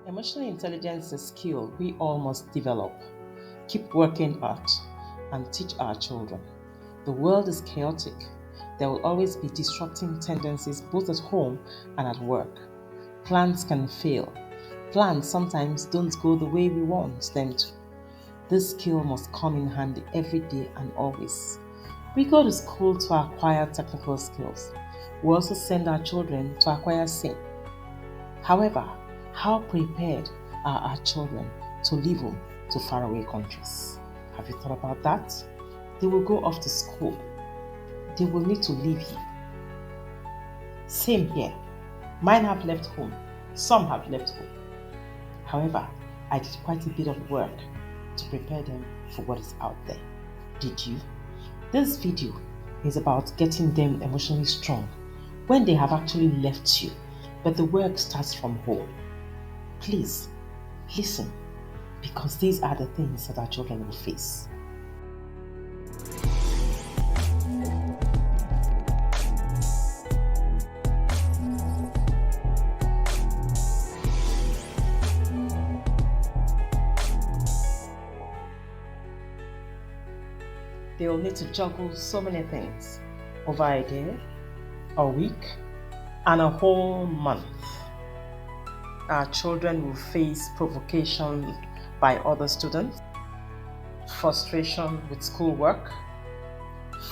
Emotional intelligence is a skill we all must develop, keep working at, and teach our children. The world is chaotic. There will always be disrupting tendencies both at home and at work. Plans can fail. Plans sometimes don't go the way we want them to. This skill must come in handy every day and always. We go to school to acquire technical skills. We also send our children to acquire same. However, how prepared are our children to live home to faraway countries? Have you thought about that? They will go off to school. They will need to live here. Same here. Mine have left home. Some have left home. However, I did quite a bit of work to prepare them for what is out there. Did you? This video is about getting them emotionally strong when they have actually left you, but the work starts from home. Please listen, because these are the things that our children will face. They will need to juggle so many things over a day, a week, and a whole month. Our children will face provocation by other students, frustration with schoolwork,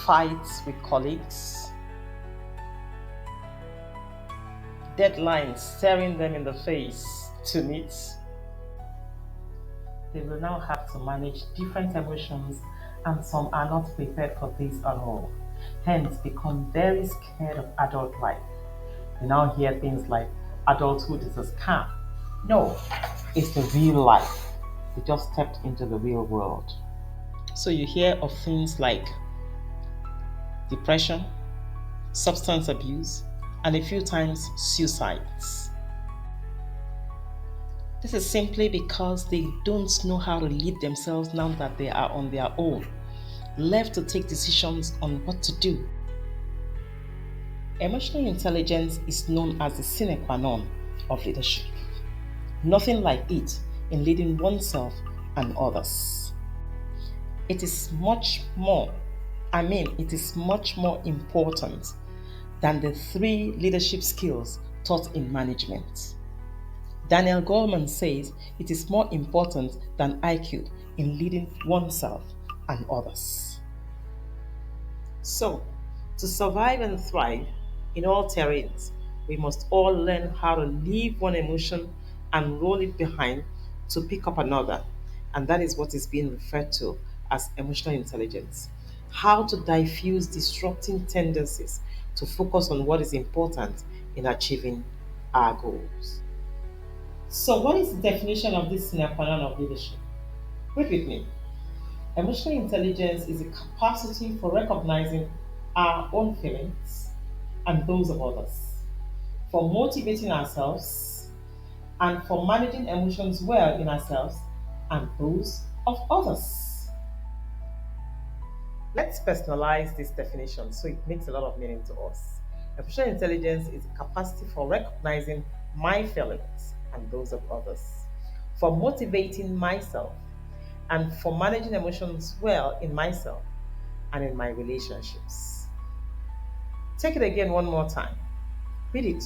fights with colleagues, deadlines staring them in the face to meet. They will now have to manage different emotions, and some are not prepared for this at all, hence become very scared of adult life. You now hear things like adulthood is a scam. No, it's the real life. They just stepped into the real world. So you hear of things like depression, substance abuse, and a few times suicides. This is simply because they don't know how to lead themselves now that they are on their own, left to take decisions on what to do. Emotional intelligence is known as the sine qua non of leadership. Nothing like it in leading oneself and others. It is much more important than the 3 leadership skills taught in management. Daniel Goleman says it is more important than IQ in leading oneself and others. So, to survive and thrive in all terrains, we must all learn how to leave one emotion and roll it behind to pick up another. And that is what is being referred to as emotional intelligence. How to diffuse disrupting tendencies to focus on what is important in achieving our goals. So, what is the definition of this sine qua non of leadership? Read with me. Emotional intelligence is a capacity for recognizing our own feelings and those of others, for motivating ourselves, and for managing emotions well in ourselves and those of others. Let's personalize this definition so it makes a lot of meaning to us. Emotional intelligence is a capacity for recognizing my feelings and those of others, for motivating myself, and for managing emotions well in myself and in my relationships. Take it again one more time. Read it.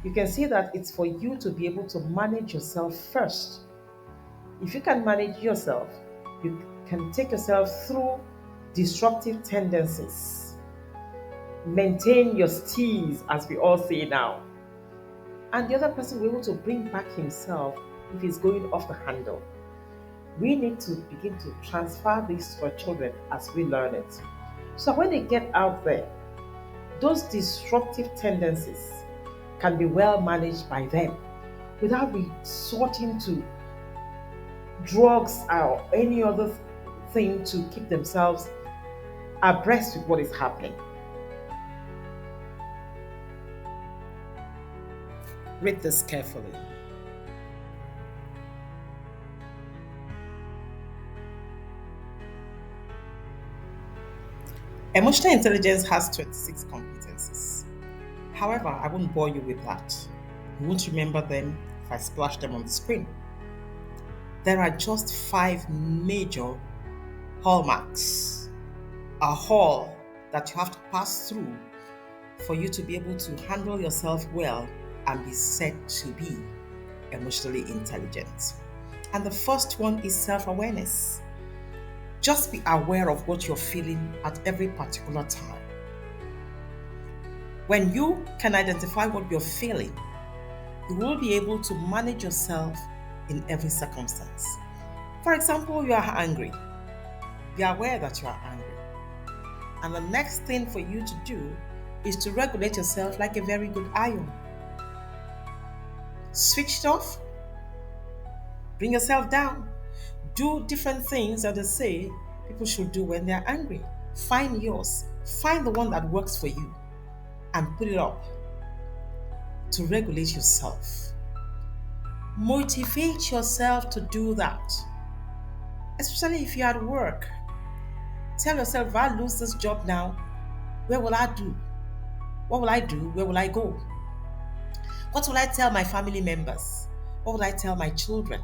You can see that it's for you to be able to manage yourself first. If you can manage yourself, you can take yourself through disruptive tendencies. Maintain your steez, as we all say now. And the other person will be able to bring back himself if he's going off the handle. We need to begin to transfer this to our children as we learn it. So when they get out there, those disruptive tendencies can be well managed by them without resorting to drugs or any other thing to keep themselves abreast with what is happening. Read this carefully. Emotional intelligence has 26 competencies. However, I won't bore you with that. You won't remember them if I splash them on the screen. There are just 5 major hallmarks, a hall that you have to pass through for you to be able to handle yourself well and be said to be emotionally intelligent. And the first one is self-awareness. Just be aware of what you're feeling at every particular time. When you can identify what you're feeling, you will be able to manage yourself in every circumstance. For example, you are angry. Be aware that you are angry. And the next thing for you to do is to regulate yourself like a very good iron. Switch it off, bring yourself down. Do different things that they say people should do when they're angry. Find yours. Find the one that works for you and put it up to regulate yourself. Motivate yourself to do that, especially if you're at work. Tell yourself, if I lose this job now, where will I do? What will I do? Where will I go? What will I tell my family members? What will I tell my children?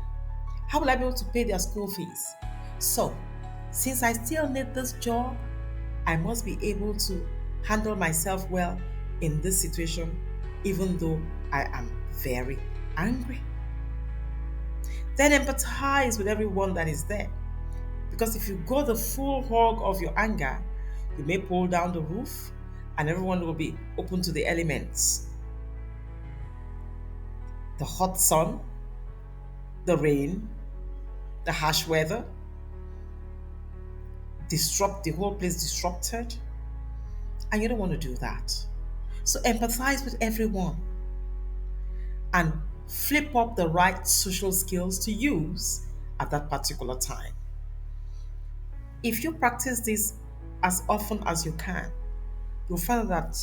How will I be able to pay their school fees? So, since I still need this job, I must be able to handle myself well in this situation, even though I am very angry. Then empathize with everyone that is there. Because if you go the full hog of your anger, you may pull down the roof and everyone will be open to the elements. The hot sun, the rain, the harsh weather, disrupt the whole place, disrupted. And you don't want to do that. So empathize with everyone and flip up the right social skills to use at that particular time. If you practice this as often as you can, you'll find that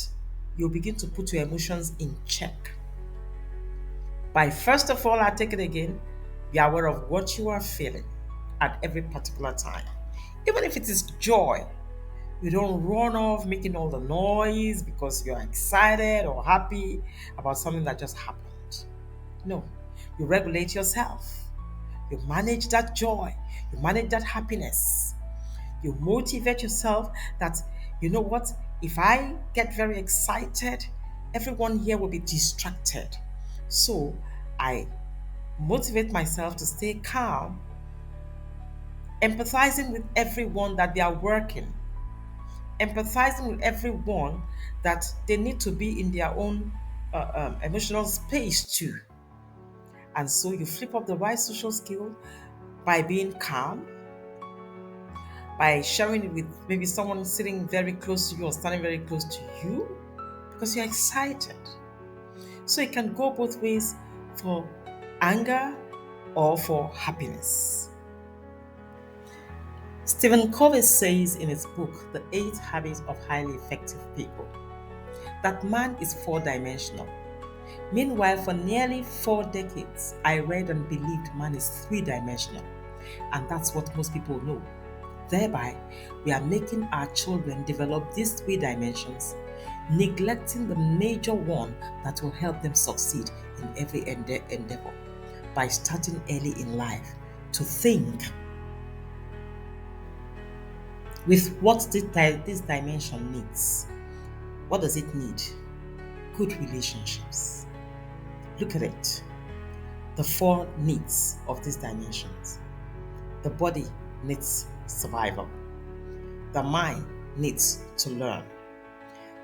you'll begin to put your emotions in check. By first of all, I take it again, be aware of what you are feeling at every particular time. Even if it is joy, you don't run off making all the noise because you're excited or happy about something that just happened. No, you regulate yourself. You manage that joy. You manage that happiness. You motivate yourself that, you know what, if I get very excited, everyone here will be distracted. So I motivate myself to stay calm, empathizing with everyone that they are working, empathizing with everyone that they need to be in their own emotional space too. And so you flip up the right social skill by being calm, by sharing it with maybe someone sitting very close to you or standing very close to you because you're excited. So it can go both ways, for anger or for happiness. Stephen Covey says in his book, The 8 Habits of Highly Effective People, that man is 4-dimensional. Meanwhile, for nearly 4 decades, I read and believed man is 3-dimensional. And that's what most people know. Thereby, we are making our children develop these 3 dimensions, neglecting the major one that will help them succeed in every endeavor by starting early in life to think with what this dimension needs. What does it need? Good relationships. Look at it. The 4 needs of these dimensions. The body needs survival. The mind needs to learn.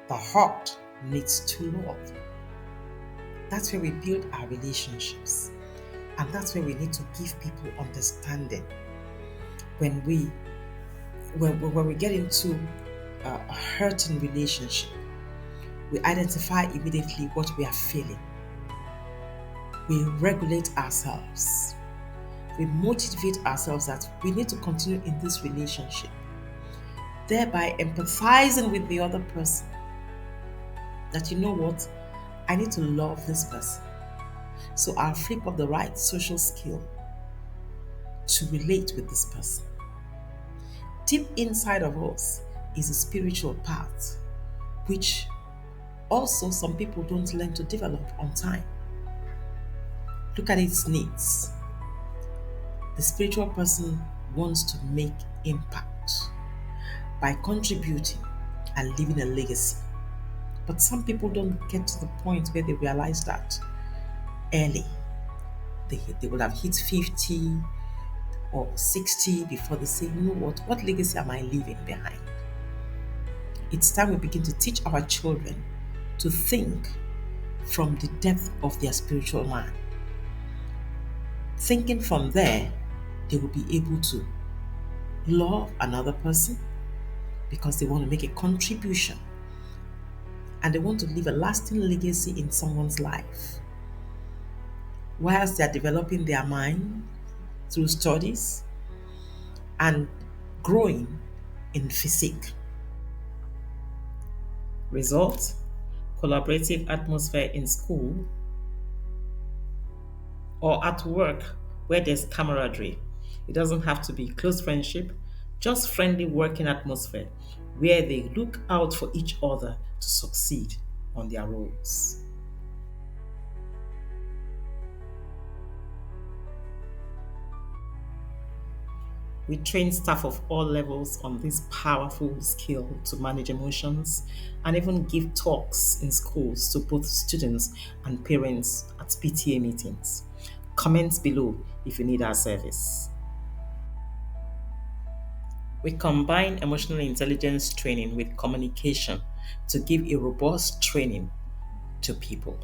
The heart needs to love. That's where we build our relationships. And that's where we need to give people understanding. When we get into a hurting relationship, we identify immediately what we are feeling. We regulate ourselves. We motivate ourselves that we need to continue in this relationship, thereby empathizing with the other person. That, you know what, I need to love this person. So I'll flip up the right social skill to relate with this person. Deep inside of us is a spiritual part, which also some people don't learn to develop on time. Look at its needs. The spiritual person wants to make impact by contributing and leaving a legacy. But some people don't get to the point where they realize that early. They will have hit 50 or 60 before they say, you know what legacy am I leaving behind? It's time we begin to teach our children to think from the depth of their spiritual man. Thinking from there, they will be able to love another person because they want to make a contribution and they want to leave a lasting legacy in someone's life. Whilst they are developing their mind through studies and growing in physique. Result: collaborative atmosphere in school or at work where there's camaraderie. It doesn't have to be close friendship, just friendly working atmosphere where they look out for each other to succeed on their roles. We train staff of all levels on this powerful skill to manage emotions and even give talks in schools to both students and parents at PTA meetings. Comment below if you need our service. We combine emotional intelligence training with communication to give a robust training to people.